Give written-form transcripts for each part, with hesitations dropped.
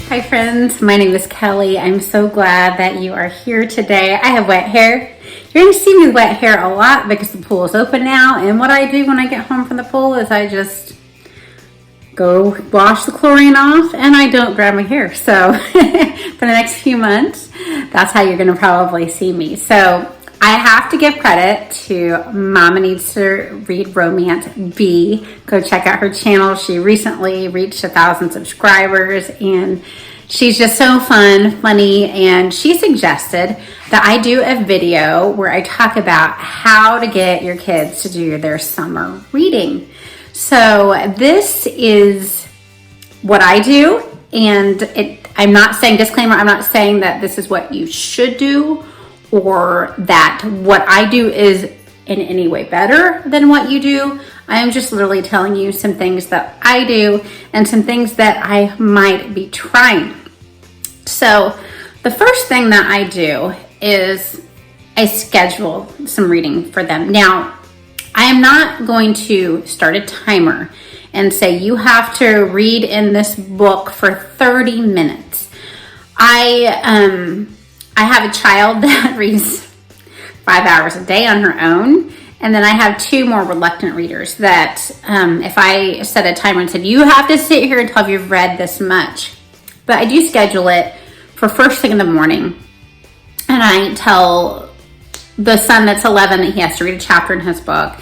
Hi friends, my name is Kelly. I'm so glad that you are here today. I have wet hair. You're going to see me with wet hair a lot because the pool is open now, and what I do when I get home from the pool is I just go wash the chlorine off and I don't grab my hair. So for the next few months, that's how you're going to probably see me. So I have to give credit to Mama Needs to Read Romance B. Go check out her channel. She recently reached 1,000 subscribers and she's just so funny. And she suggested that I do a video where I talk about how to get your kids to do their summer reading. So this is what I do. And I'm not saying, disclaimer, I'm not saying that this is what you should do, or that what I do is in any way better than what you do. I am just literally telling you some things that I do and some things that I might be trying. So the first thing that I do is I schedule some reading for them. Now, I am not going to start a timer and say you have to read in this book for 30 minutes. I have a child that reads 5 hours a day on her own. And then I have two more reluctant readers that if I set a timer and said, you have to sit here until you've read this much. But I do schedule it for first thing in the morning. And I tell the son that's 11 that he has to read a chapter in his book.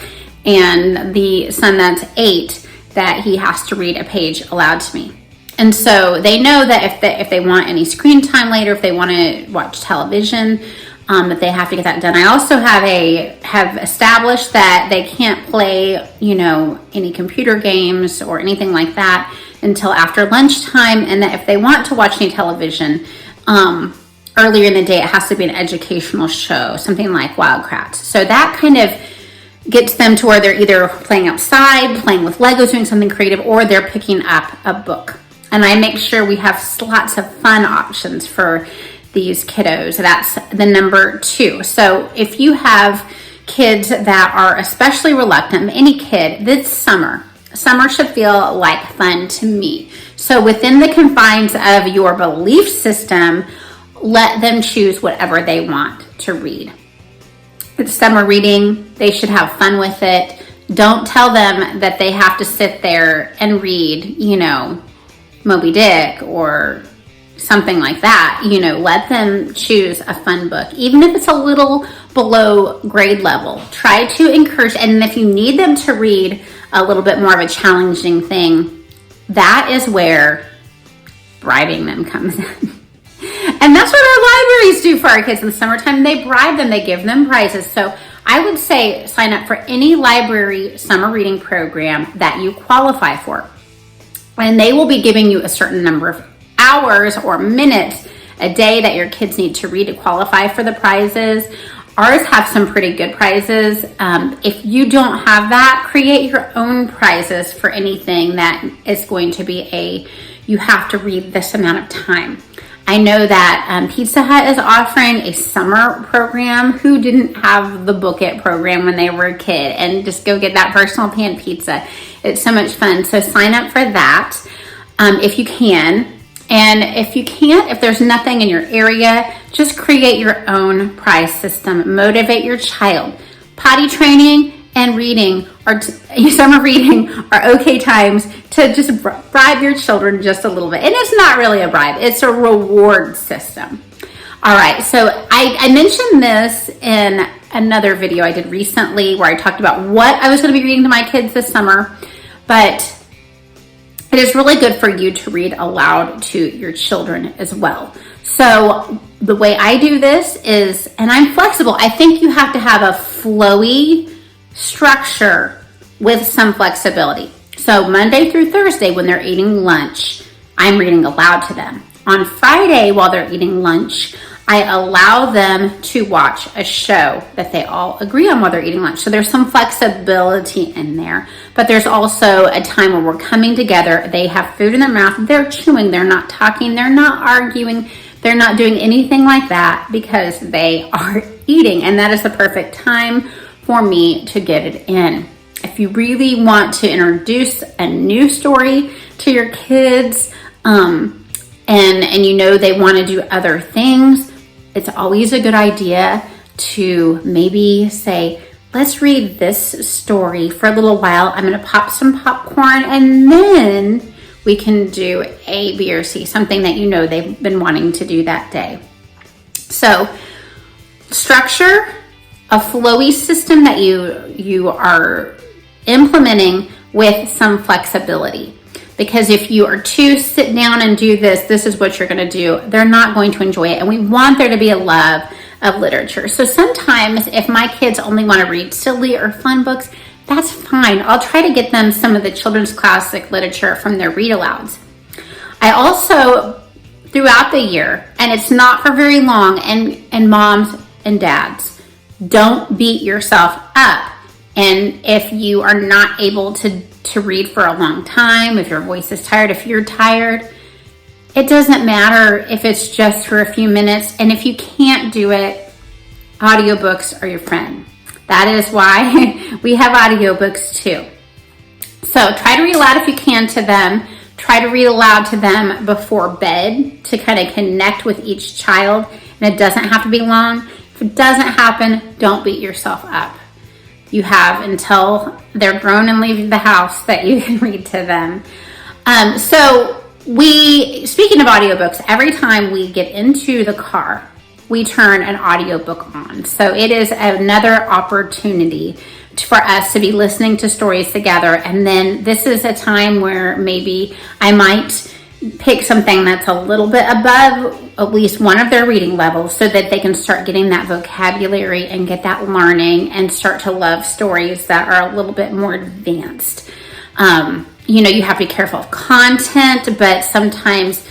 And the son that's 8 that he has to read a page aloud to me. And so they know that if they want any screen time later, if they want to watch television, that they have to get that done. I also have established that they can't play, any computer games or anything like that until after lunchtime, and that if they want to watch any television earlier in the day, it has to be an educational show, something like Wildcrafts. So that kind of gets them to where they're either playing outside, playing with Legos, doing something creative, or they're picking up a book. And I make sure we have lots of fun options for these kiddos. That's the number 2. So if you have kids that are especially reluctant, any kid, this summer should feel like fun to me. So within the confines of your belief system, let them choose whatever they want to read. It's summer reading. They should have fun with it. Don't tell them that they have to sit there and read, Moby Dick or something like that. Let them choose a fun book, even if it's a little below grade level. Try to encourage, and if you need them to read a little bit more of a challenging thing, that is where bribing them comes in. And that's what our libraries do for our kids in the summertime. They bribe them, they give them prizes. So I would say sign up for any library summer reading program that you qualify for. And they will be giving you a certain number of hours or minutes a day that your kids need to read to qualify for the prizes. Ours have some pretty good prizes. If you don't have that, create your own prizes for anything that is going to be you have to read this amount of time. I know that Pizza Hut is offering a summer program. Who didn't have the Book It program when they were a kid? And just go get that personal pan pizza. It's so much fun. So sign up for that if you can. And if you can't, if there's nothing in your area, just create your own prize system. Motivate your child. Potty training and reading summer reading are okay times to just bribe your children just a little bit. And it's not really a bribe, it's a reward system. All right, so I mentioned this in another video I did recently where I talked about what I was going to be reading to my kids this summer, but it is really good for you to read aloud to your children as well. So the way I do this is, and I'm flexible, I think you have to have a flowy structure with some flexibility. So Monday through Thursday when they're eating lunch, I'm reading aloud to them. On Friday while they're eating lunch, I allow them to watch a show that they all agree on while they're eating lunch. So there's some flexibility in there, but there's also a time where we're coming together. They have food in their mouth, they're chewing, they're not talking, they're not arguing, they're not doing anything like that because they are eating. And that is the perfect time for me to get it in. If you really want to introduce a new story to your kids, and you know they want to do other things, it's always a good idea to maybe say, let's read this story for a little while. I'm going to pop some popcorn, and then we can do A, B, or C, something that you know they've been wanting to do that day. So structure a flowy system that you are implementing with some flexibility. Because if you are to sit down and do this is what you're going to do, they're not going to enjoy it. And we want there to be a love of literature. So sometimes if my kids only want to read silly or fun books, that's fine. I'll try to get them some of the children's classic literature from their read alouds. I also, throughout the year, and it's not for very long, and moms and dads, don't beat yourself up. And if you are not able to read for a long time, if your voice is tired, if you're tired, it doesn't matter if it's just for a few minutes. And if you can't do it, audiobooks are your friend. That is why we have audiobooks too. So try to read aloud if you can to them. Try to read aloud to them before bed to kind of connect with each child. And it doesn't have to be long. If it doesn't happen, don't beat yourself up. You have until they're grown and leave the house that you can read to them. So speaking of audiobooks, every time we get into the car, we turn an audiobook on. So it is another opportunity for us to be listening to stories together. And then this is a time where maybe I might pick something that's a little bit above at least one of their reading levels so that they can start getting that vocabulary and get that learning and start to love stories that are a little bit more advanced. You have to be careful of content, but sometimes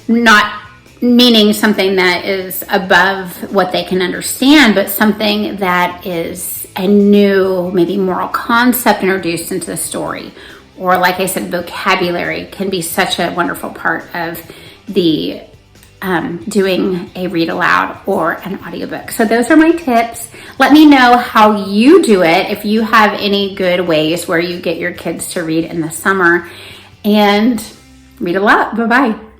not meaning something that is above what they can understand, but something that is a new, maybe moral concept introduced into the story. Or like I said, vocabulary can be such a wonderful part of the doing a read aloud or an audiobook. So those are my tips. Let me know how you do it, if you have any good ways where you get your kids to read in the summer. And read a lot. Bye-bye.